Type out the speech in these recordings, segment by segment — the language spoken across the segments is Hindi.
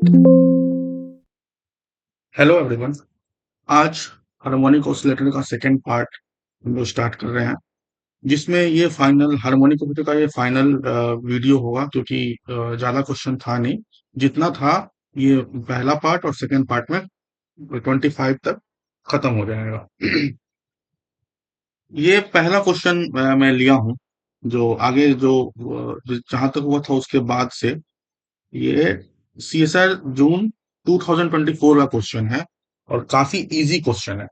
Hello everyone. आज हार्मोनिक ऑसिलेटर का सेकंड पार्ट हम लोग स्टार्ट कर रहे हैं, जिसमें ये फाइनल हार्मोनिक ऑसिलेटर का ये फाइनल वीडियो होगा, क्योंकि ज़्यादा क्वेश्चन था नहीं। जितना था ये पहला पार्ट, और सेकंड पार्ट में 25 तक खत्म हो जाएगा। ये पहला क्वेश्चन मैं लिया हूँ। जो आगे जो जहां तक हुआ था उसके बाद से ये CSR जून 2024 का क्वेश्चन है, और काफी इजी क्वेश्चन है।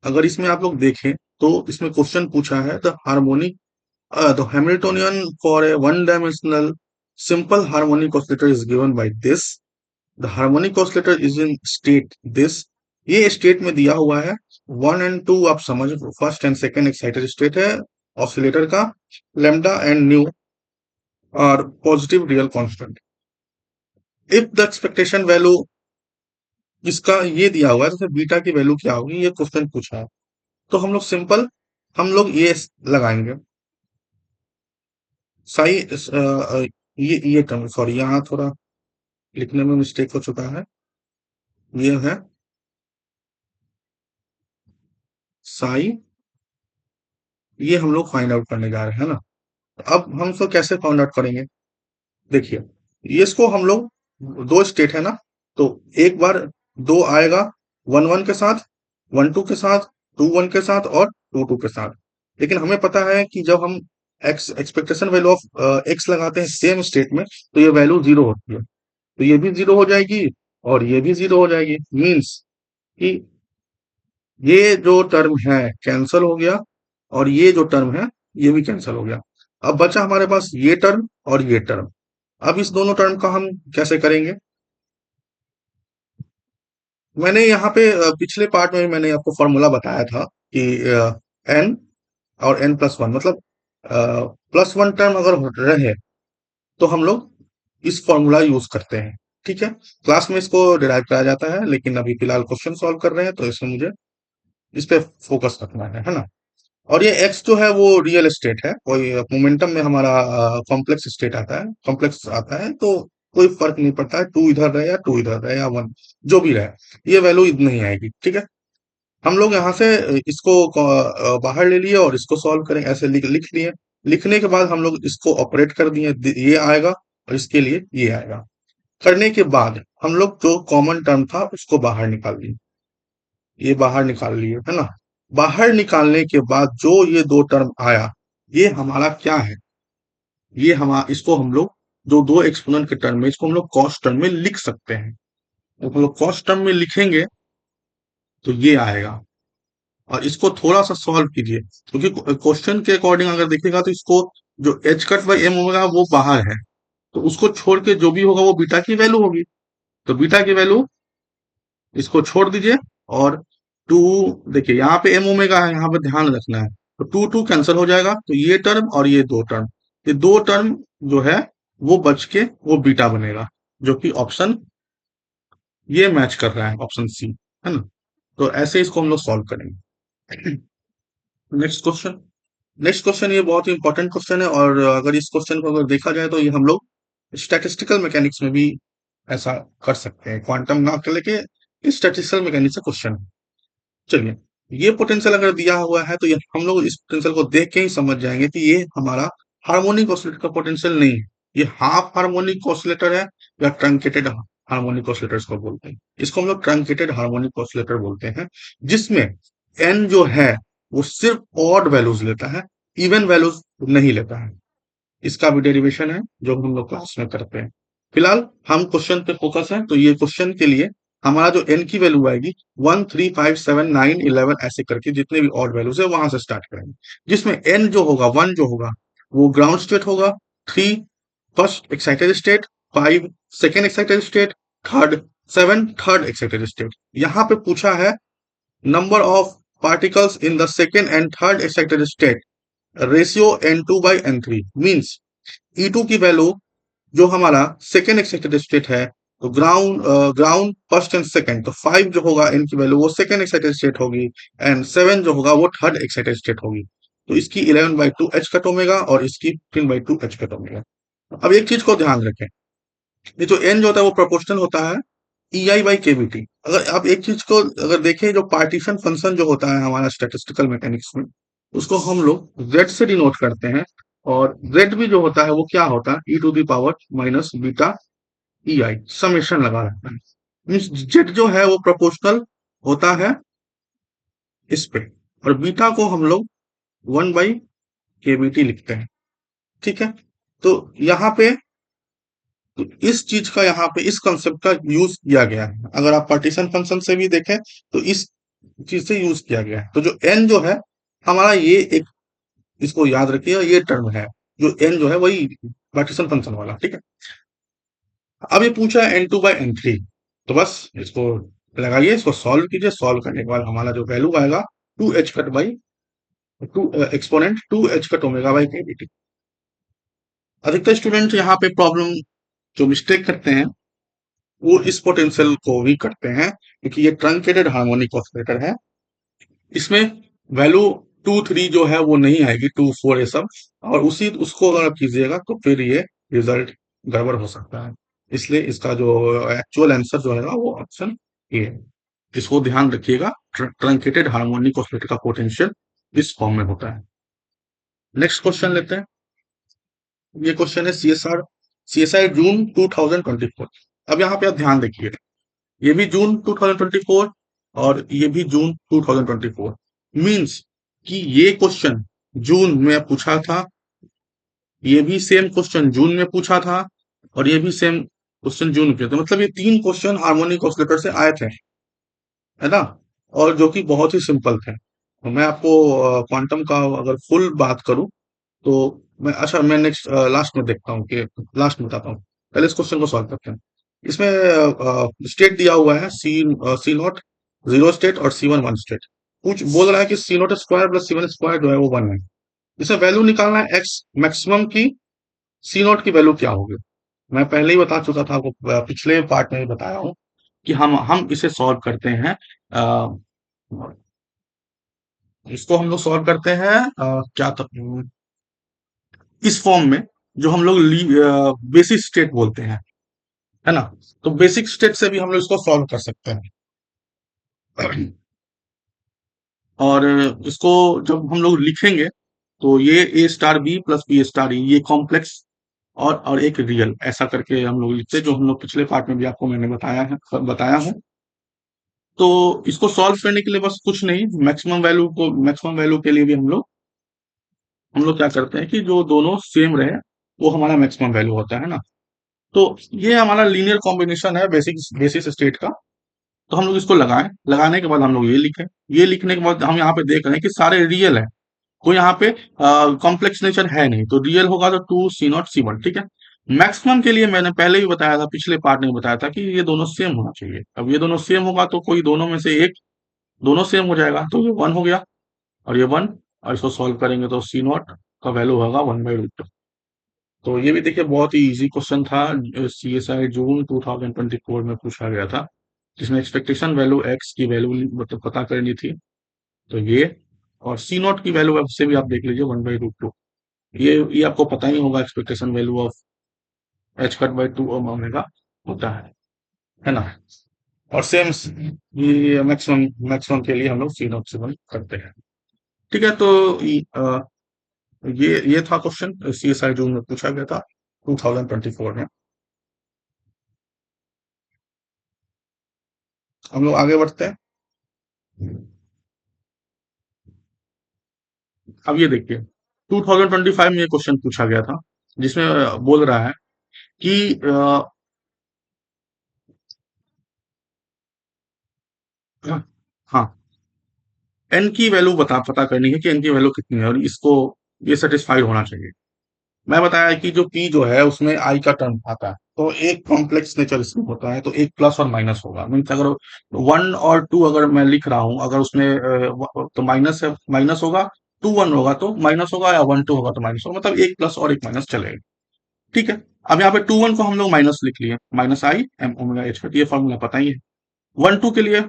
अगर इसमें आप लोग देखें तो इसमें क्वेश्चन पूछा है, the Hamiltonian for a one dimensional simple harmonic oscillator is given by this. The harmonic oscillator is in state this. ये स्टेट में दिया हुआ है। 1 और 2 आप समझ, first and second excited state है ऑसिलेटर का। लेमडा एंड न्यू और positive real constant. If the expectation value इसका ये दिया हुआ है, तो फिर बीटा की वैल्यू क्या होगी, ये क्वेश्चन पूछा है। तो हम लोग सिंपल, हम लोग ये लगाएंगे। साई ये टर्म, सॉरी यहाँ थोड़ा लिखने में मिस्टेक हो चुका है। ये है साई, ये हम लोग फाइंड आउट करने जा रहे हैं ना। अब हम इसको कैसे फाइंड आउट करेंगे, देखिए। ये इसको हम लोग, दो स्टेट है ना, तो एक बार दो आएगा, 1 1 के साथ, 1 2 के साथ, 2 1 के साथ और 2 2 के साथ। लेकिन हमें पता है कि जब हम x expectation value of x लगाते हैं सेम स्टेट में, तो ये वैल्यू जीरो होती है। तो ये भी जीरो हो जाएगी और ये भी जीरो हो जाएगी। मीन्स कि ये जो टर्म है कैंसल हो गया, और ये जो टर्म है ये भी कैंसल हो गया। अब बचा हमारे पास ये टर्म और ये टर्म। अब इस दोनों टर्म का हम कैसे करेंगे। मैंने यहाँ पे पिछले पार्ट में मैंने आपको फॉर्मूला बताया था कि एन और n+1, मतलब +1 टर्म अगर रहे तो हम लोग इस फॉर्मूला यूज करते हैं। ठीक है, क्लास में इसको डिराइव कराया जाता है, लेकिन अभी फिलहाल क्वेश्चन सॉल्व कर रहे हैं तो इसमें मुझे इस पे फोकस रखना है ना। और ये एक्स जो है वो रियल स्टेट है, कोई मोमेंटम में हमारा कॉम्प्लेक्स स्टेट आता है, कॉम्प्लेक्स आता है, तो कोई फर्क नहीं पड़ता है, 2 इधर रहे या 2 इधर रहे या 1 जो भी रहे, ये वैल्यू नहीं आएगी। ठीक है, हम लोग यहाँ से इसको बाहर ले लिए और इसको सॉल्व करें, ऐसे लिख लिख लिए। लिखने के बाद हम लोग इसको ऑपरेट कर दिए, ये आएगा और इसके लिए ये आएगा। करने के बाद हम लोग जो कॉमन टर्म था उसको बाहर निकाल लिए, ये बाहर निकाल लिए है ना। बाहर निकालने के बाद जो ये दो टर्म आया, ये हमारा क्या है, ये हम इसको हम लोग, जो दो एक्सपोनेंट के टर्म में, इसको हम लोग कॉस्ट टर्म में लिख सकते हैं। तो हम लोग कॉस्ट टर्म में लिखेंगे तो ये आएगा। और इसको थोड़ा सा सॉल्व कीजिए, क्योंकि क्वेश्चन के अकॉर्डिंग अगर देखिएगा तो इसको, जो एच कट बाई एम होगा वो बाहर है, तो उसको छोड़ के जो भी होगा वो बीटा की वैल्यू होगी। तो बीटा की वैल्यू इसको छोड़ दीजिए। और टू, देखिए यहाँ पे एम ओमेगा है, यहाँ पे ध्यान रखना है। तो 2 2 कैंसिल हो जाएगा, तो ये टर्म और ये दो टर्म, ये दो टर्म जो है वो बच के वो बीटा बनेगा, जो कि ऑप्शन ये मैच कर रहा है, ऑप्शन सी, है ना। तो ऐसे इसको हम लोग सॉल्व करेंगे। Next question. नेक्स्ट क्वेश्चन ये बहुत ही इंपॉर्टेंट क्वेश्चन है, और अगर इस क्वेश्चन को अगर देखा जाए तो ये हम लोग स्टैटिस्टिकल मैकेनिक्स में भी ऐसा कर सकते हैं, क्वांटम ना कर लेके स्टैटिस्टिकल मैकेनिक्स से क्वेश्चन। चलिए, ये पोटेंशियल अगर दिया हुआ है तो ये हम लोग इस पोटेंशियल को देख के ही समझ जाएंगे कि ये हमारा हार्मोनिक ऑसिलेटर का पोटेंशियल नहीं है। ये हाफ हार्मोनिक ऑसिलेटर है, या ट्रंकेटेड हार्मोनिक ऑसिलेटर्स को बोलते हैं। इसको हम लोग ट्रंकेटेड हार्मोनिक ऑसिलेटर बोलते हैं, जिसमें एन जो है वो सिर्फ ऑड वैल्यूज लेता है, इवन वैल्यूज नहीं लेता है। इसका भी डेरिवेशन है जो हम लोग क्लास में करते हैं। फिलहाल हम क्वेश्चन पे फोकस है, तो ये क्वेश्चन के लिए हमारा जो एन की वैल्यू आएगी 1 3 5 7 9 11, ऐसे करके जितने भी ऑड वैल्यूज है वहां से स्टार्ट करेंगे। जिसमें एन जो होगा, 1 जो होगा वो ग्राउंड स्टेट होगा, 3 first excited state, 5 second excited state, third 7 third excited state. यहाँ पे पूछा है number of particles in the second and third excited state, ratio n2/n3। Means E2 की वैल्यू जो हमारा सेकेंड एक्साइटेड स्टेट है, तो ग्राउंड फर्स्ट एंड सेकेंड, तो 5 जो होगा n की वैल्यू वो सेकेंड एक्साइटेड स्टेट होगी, एंड 7 जो होगा वो थर्ड एक्साइटेड स्टेट होगी। तो इसकी 11/2 h कट ओमेगा और इसकी 15/2 h कट ओमेगा। अब एक चीज को ध्यान रखें, ये जो एन जो होता है वो प्रोपोर्शनल होता है EI बाई केवीटी। अगर आप एक चीज को अगर देखें, जो पार्टीशन फंक्शन जो होता है हमारा स्टैटिस्टिकल मैकेनिक्स में, उसको हम लोग जेड से डिनोट करते हैं। और जेड भी जो होता है वो क्या होता है, e to the power minus beta EI, summation लगा रहता है। मीन्स जेड जो है वो प्रोपोर्शनल होता है इस पे, और बीटा को हम लोग 1/KBT लिखते हैं। ठीक है, तो यहाँ पे तो इस चीज का, यहाँ पे इस कंसेप्ट का यूज किया गया है। अगर आप पार्टीशन फंक्शन से भी देखें तो इस चीज से यूज किया गया है। तो जो एन जो है हमारा, ये एक, इसको याद रखिए, ये टर्म है जो एन जो है वही पार्टीशन फंक्शन वाला। ठीक है, अब ये पूछा है n2/n3, तो बस इसको लगाइए, इसको सॉल्व कीजिए। सॉल्व करने के बाद हमारा जो वैल्यू आएगा 2h cut by two exponent 2h cut omega by KVT. अधिकतर स्टूडेंट यहाँ पे प्रॉब्लम जो मिस्टेक करते हैं वो इस पोटेंशियल को भी करते हैं, क्योंकि ये ट्रंकेटेड हार्मोनिक ऑसिलेटर है। इसमें वैल्यू 2 3 जो है वो नहीं आएगी, 2 4 ये सब, और उसी उसको अगर आप कीजिएगा तो फिर ये रिजल्ट गड़बड़ हो सकता है। इसलिए इसका जो एक्चुअल आंसर जो है वो ऑप्शन ए है। इसको ध्यान रखिएगा, ट्रंकेटेड हार्मोनिक ऑसिलेटर का पोटेंशियल इस फॉर्म में होता है। नेक्स्ट क्वेश्चन लेते हैं। ये क्वेश्चन है CSI जून 2024। अब यहाँ पे आप ध्यान देखिए, ये भी जून 2024 और ये भी जून 2024। मींस कि ये क्वेश्चन जून में पूछा था, ये भी सेम क्वेश्चन जून में पूछा था, और ये भी सेम क्वेश्चन जून में पूछा था। मतलब ये तीन क्वेश्चन हार्मोनिक ऑसिलेटर से आए थे, है ना, और जो कि बहुत ही सिंपल थे। तो मैं आपको क्वांटम का अगर फुल बात करूं तो मैं नेक्स्ट लास्ट में देखता हूँ कि लास्ट में बताता हूँ। पहले इस क्वेश्चन को सॉल्व करते हैं। इसमें स्टेट दिया हुआ है C0 जीरो स्टेट और C1 1 स्टेट। कुछ बोल रहा है कि C0 square plus C1 square जो है वो 1 है। इसमें वैल्यू निकालना है एक्स मैक्सिमम की। C0 की वैल्यू क्या होगी, मैं पहले ही बता चुका था आपको, पिछले पार्ट में ही बताया हूँ कि हम इसे सॉल्व करते हैं। अ, इसको हम लोग सॉल्व करते हैं क्या था, इस फॉर्म में, जो हम लोग बेसिक स्टेट बोलते हैं, है ना। तो बेसिक स्टेट से भी हम लोग इसको सॉल्व कर सकते हैं। और इसको जब हम लोग लिखेंगे तो ये A*B प्लस B*E, ये कॉम्प्लेक्स और एक रियल, ऐसा करके हम लोग लिखते हैं, जो हम लोग पिछले पार्ट में भी आपको मैंने बताया हूँ। तो इसको सॉल्व करने के लिए बस कुछ नहीं, मैक्सिमम वैल्यू के लिए भी हम लोग क्या करते हैं कि जो दोनों सेम रहे वो हमारा मैक्सिमम वैल्यू होता है ना। तो ये हमारा लीनियर कॉम्बिनेशन है बेसिस स्टेट का। तो हम लोग इसको लगाएं, लगाने के बाद हम लोग ये लिखें। ये लिखने के बाद हम यहाँ पे देख रहे हैं कि सारे रियल है, कोई यहाँ पे कॉम्प्लेक्स नेचर है नहीं, तो रियल होगा तो 2 C0 C1। ठीक है, मैक्सिमम के लिए मैंने पहले भी बताया था, पिछले पार्ट में बताया था कि ये दोनों सेम होना चाहिए। अब ये दोनों सेम होगा तो कोई दोनों में से एक, दोनों सेम हो जाएगा, तो ये 1 हो गया और ये 1, और इसको सॉल्व करेंगे तो C0 का वैल्यू होगा 1/√2। तो ये भी देखिए बहुत ही इजी क्वेश्चन था, CSI जून 2024 में पूछा गया था, जिसमें एक्सपेक्टेशन वैल्यू एक्स की वैल्यू मतलब पता करनी थी। तो ये, और C0 की वैल्यू से भी आप देख लीजिए 1/√2। ये आपको पता ही होगा, expectation value of h/2 omega होता है ना। और सेम ये मैक्सिमम मैक्सिमम के लिए हम लोग C0 करते हैं। ठीक है, तो ये था क्वेश्चन, CSI जून में पूछा गया था 2024 में। हम लोग आगे बढ़ते हैं। अब ये देखिए, 2025 में ये क्वेश्चन पूछा गया था, जिसमें बोल रहा है कि हाँ, एन की वैल्यू पता करनी है कि एन की वैल्यू कितनी है, और इसको ये सेटिस्फाइड होना चाहिए। मैं बताया कि जो पी जो है उसमें आई का टर्म आता है, तो एक कॉम्प्लेक्स नेचर इसमें होता है, तो एक प्लस और माइनस होगा। मीन्स अगर 1 और 2 अगर मैं लिख रहा हूं, अगर उसमें तो माइनस है, माइनस होगा। 2 1 होगा तो माइनस होगा, या 1 2 होगा तो माइनस होगा, मतलब एक प्लस और एक माइनस चलेगा। ठीक है, अब यहाँ पे 2 1 को हम लोग माइनस लिख लिए, -I m⍵h, ये फॉर्मूला पता ही है। 1 2 के लिए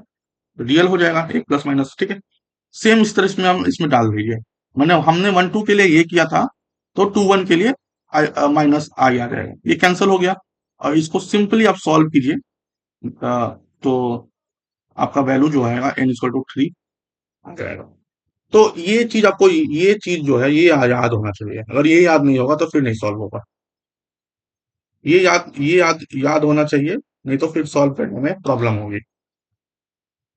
रियल हो जाएगा, एक प्लस माइनस। ठीक है, सेम इस तरह इसमें हम इसमें डाल दीजिए। मैंने हमने 1 2 के लिए ये किया था, तो 2 1 के लिए माइनस आई आ जाएगा, ये कैंसिल हो गया। और इसको सिंपली आप सॉल्व कीजिए। तो आपका वैल्यू जो आएगा n = 3 आ जाएगा। तो ये चीज जो है ये याद होना चाहिए। अगर ये याद नहीं होगा तो फिर नहीं सॉल्व होगा। ये याद होना चाहिए, नहीं तो फिर सॉल्व करने में प्रॉब्लम होगी।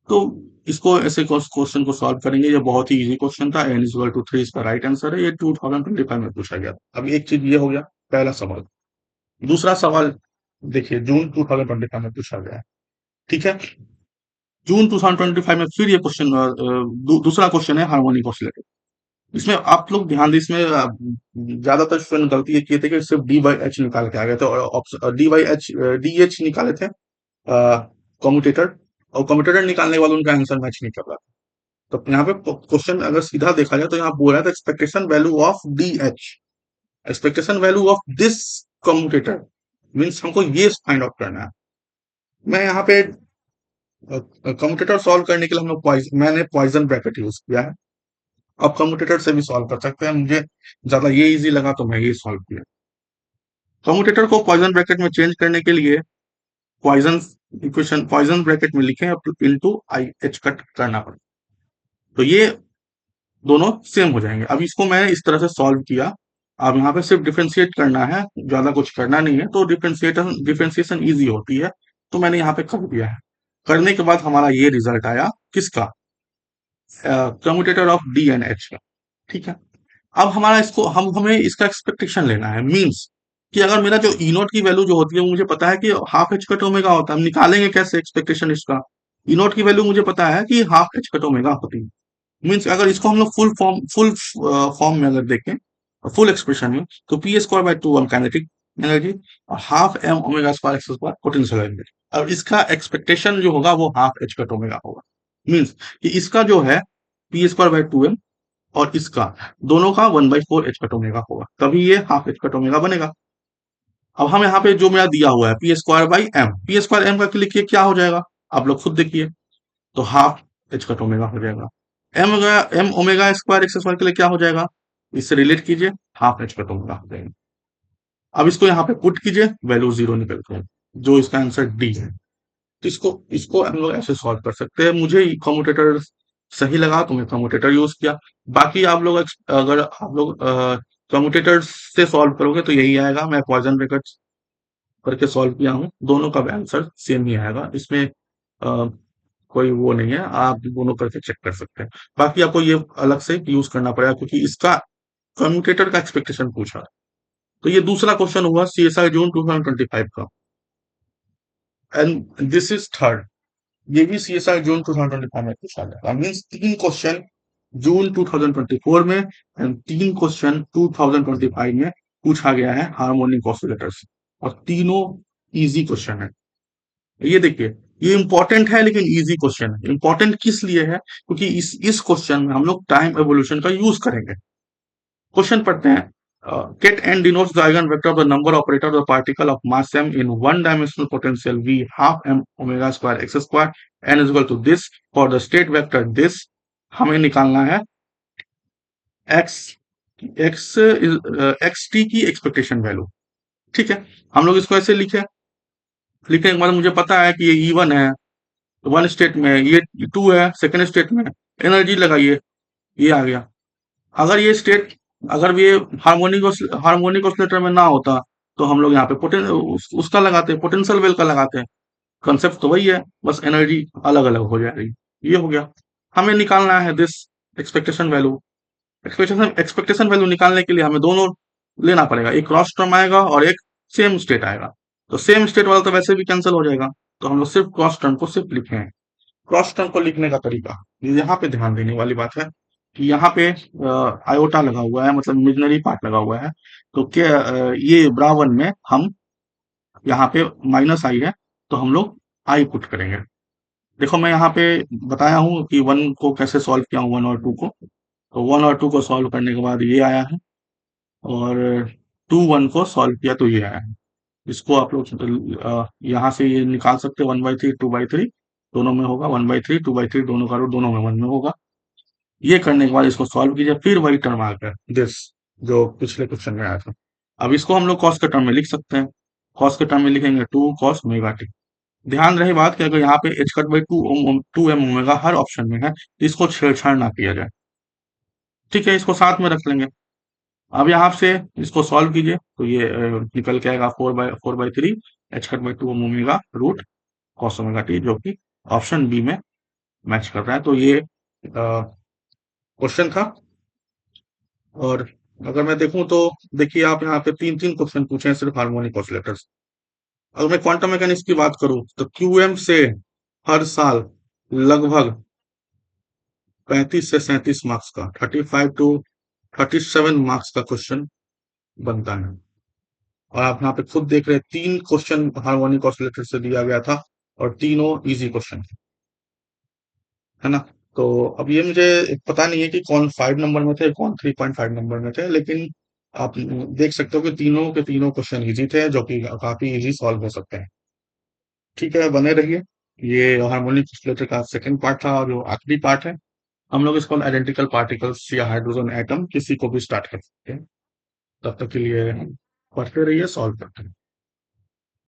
तो इसको ऐसे क्वेश्चन को सॉल्व करेंगे। ये बहुत ही इजी क्वेश्चन था। n = 3 इसका राइट आंसर है। ये 2025 में पूछा गया था। अब एक चीज ये हो गया, पहला सवाल। दूसरा सवाल देखिए, जून 2025 में पूछा गया है। ठीक है। जून 2025 में फिर ये क्वेश्चन दूसरा क्वेश्चन है हार्मोनिक ऑसिलेटर। इसमें आप लोग ध्यान दें, इसमें ज्यादातर स्टूडेंट गलती ये किए थे कि सिर्फ डी बाई एच निकाल के आ गए थे, और डी एच निकाले थे कम्यूटेटर, और कम्यूटेटर निकालने वाले उनका आंसर मैच नहीं कर रहा था। तो यहाँ पे क्वेश्चन अगर सीधा देखा जाए तो यहाँ बोल रहा था expectation value of D H, expectation value of this commutator, means हमको ये फाइंड आउट करना है। मैं यहाँ पे कम्यूटेटर सॉल्व करने के लिए मैंने पॉइजन ब्रैकेट यूज किया है। आप कम्यूटेटर से भी सॉल्व कर सकते हैं, मुझे ज्यादा ये इजी लगा तो मैं ये सॉल्व किया। कम्यूटेटर को पॉइजन ब्रैकेट में चेंज करने के लिए पॉइजन इक्वेशन पॉइजन ब्रैकेट में लिखें, इनटू आई एच कट करना पड़ेगा, तो ये दोनों सेम हो जाएंगे। अब इसको मैंने इस तरह से सॉल्व किया। अब यहाँ पे सिर्फ डिफरेंशिएट करना है, ज्यादा कुछ करना नहीं है, तो डिफरेंशिएशन इजी होती है। तो मैंने यहाँ पे कर दिया है। करने के बाद हमारा ये रिजल्ट आया किसका, commutator of D N H का। ठीक है। अब हमारा इसको हमें इसका एक्सपेक्टेशन लेना है, मींस कि अगर मेरा जो ई नोट की वैल्यू जो होती है वो मुझे पता है कि हाफ एच कट ओमेगा होता है, हम निकालेंगे कैसे एक्सपेक्टेशन इसका। ई नोट की वैल्यू मुझे पता है कि हाफ एच कट ओमेगा होती है। मींस अगर इसको हम लोग फुल फॉर्म में अगर देखें, फुल एक्सप्रेशन में, तो p²/2 1 काइनेटिक एनर्जी और half m omega square x square potential energy. अब इसका एक्सपेक्टेशन जो होगा वो हाफ एच कट ओमेगा होगा। मींस कि इसका जो है p²/2m और इसका दोनों का 1/4 एच कट ओमेगा होगा, तभी ये हाफ एच कट ओमेगा बनेगा। अब हम यहाँ पे जो मेरा दिया हुआ है p²/m, p² m का लिखिए क्या हो जाएगा, आप लोग खुद देखिए। तो हाफ एच कट ओमेगा हो जाएगा। M omega square x square के लिए क्या हो जाएगा, इससे रिलेट कीजिए, हाफ एच कट ओमेगा हो जाएगा। अब इसको यहाँ पे पुट कीजिए, वैल्यू 0 निकलता है, जो इसका आंसर डी है। तो इसको इसको हम लोग ऐसे सॉल्व कर सकते हैं। मुझे कम्यूटेटर सही लगा तो मैं कम्यूटेटर यूज किया। बाकी आप लोग अगर आप लोग कम्यूटेटर से सॉल्व करोगे तो यही आएगा। मैं पॉइजन ब्रैकेट करके सॉल्व किया हूँ, दोनों का आंसर सेम ही आएगा। इसमें कोई वो नहीं है, आप दोनों करके चेक कर सकते हैं। बाकी आपको ये अलग से यूज करना पड़ेगा क्योंकि इसका कम्यूटेटर का एक्सपेक्टेशन पूछा। तो ये दूसरा क्वेश्चन हुआ सीएसआई जून 2025 का, एंड दिस इज थर्ड। ये भी सीएसआई जून 2025 में पूछा गया, मीन्स 3 क्वेश्चन जून 2024 में एंड 3 क्वेश्चन 2025 में पूछा गया है हार्मोनिक ऑसिलेटर्स, और तीनों इजी क्वेश्चन है। ये देखिए, ये इंपॉर्टेंट है लेकिन इजी क्वेश्चन है। इंपॉर्टेंट किस लिए है, क्योंकि इस क्वेश्चन में हम लोग टाइम एवोल्यूशन का यूज करेंगे। क्वेश्चन पढ़ते हैं। Get n denotes the eigen vector of the number operator of the particle of mass m in one dimensional potential v half m omega square x square n is equal to this for the state vector this. हमें निकालना है x एक्स टी की एक्सपेक्टेशन वैल्यू। ठीक है। हम लोग इसको ऐसे लिखने के बाद मुझे पता है कि ये E1 है वन स्टेट में, ये 2 है सेकंड स्टेट में। एनर्जी लगाइए, ये आ गया। अगर ये स्टेट अगर ये हार्मोनिक ऑसिलेटर में ना होता तो हम लोग यहाँ पे उसका लगाते, पोटेंशियल वेल का लगाते हैं। कंसेप्ट तो वही है, बस एनर्जी अलग अलग हो जाएगी। ये हो गया। हमें निकालना है this expectation value. Expectation value निकालने के लिए हमें दोनों लेना पड़ेगा, एक क्रॉस टर्म आएगा और एक सेम स्टेट आएगा। तो सेम स्टेट वाला तो वैसे भी कैंसिल हो जाएगा, तो हम लोग सिर्फ क्रॉस टर्म को सिर्फ लिखे हैं। क्रॉस टर्म को लिखने का तरीका, यहाँ पे ध्यान देने वाली बात है कि यहाँ पे आयोटा लगा हुआ है, मतलब इमेजिनरी पार्ट लगा हुआ है। तो क्या ये ब्रावन में हम यहाँ पे माइनस आई है, तो हम लोग आई पुट करेंगे। देखो मैं यहाँ पे बताया हूँ कि वन को कैसे सॉल्व किया हूँ, वन और टू को। तो वन और टू को सॉल्व करने के बाद ये आया है, और टू वन को सॉल्व किया तो ये आया है। इसको आप लोग यहाँ से ये निकाल सकते हैं, 1/3 2/3 दोनों में होगा, 1/3 2/3 दोनों का रूट दोनों में 1 में होगा। ये करने के बाद इसको सॉल्व कीजिए, फिर वही टर्म आ गया दिस, जो पिछले क्वेश्चन में आया था। अब इसको हम लोग कॉस के टर्म में लिख सकते हैं। कॉस के टर्म में लिखेंगे 2 कॉस ओमेगा टी। ध्यान रहे बात कि अगर यहाँ पे h cut by 2 m omega हर ऑप्शन में है, तो इसको छेड़छाड़ ना किया जाए। ठीक है, इसको साथ में रख लेंगे। अब यहाँ से इसको सॉल्व कीजिए, तो ये निकल के आएगा 4/3 h cut by 2 omega root cos omega t, जो कि ऑप्शन बी में मैच कर रहा है। तो ये क्वेश्चन था। और अगर मैं देखूं तो देखिए, आप यहाँ पे 3-3 क्वेश्चन पूछे हैं सिर्फ हार्मोनिक ऑसिलेटर्स। अगर मैं क्वांटम मैकेनिक्स की बात करूं तो क्यूएम से हर साल लगभग 35 से 37 मार्क्स का, 35 to 37 मार्क्स का क्वेश्चन बनता है। और आप यहाँ पे खुद देख रहे हैं, 3 क्वेश्चन हार्मोनिक ऑसिलेटर से दिया गया था और तीनों इजी क्वेश्चन, है ना। तो अब ये मुझे पता नहीं है कि कौन 5 नंबर में थे, कौन 3.5 नंबर में थे, लेकिन आप देख सकते हो कि तीनों के तीनों क्वेश्चन इजी थे, जो कि काफी इजी सॉल्व हो सकते हैं। ठीक है, बने रहिए। ये हार्मोनिक ऑसिलेटर का सेकंड पार्ट था, और जो आखिरी पार्ट है, हम लोग इसको आइडेंटिकल पार्टिकल्स या हाइड्रोजन एटम किसी को भी स्टार्ट कर सकते हैं। तब तक के लिए पढ़ते रहिए, सॉल्व करते रहिए।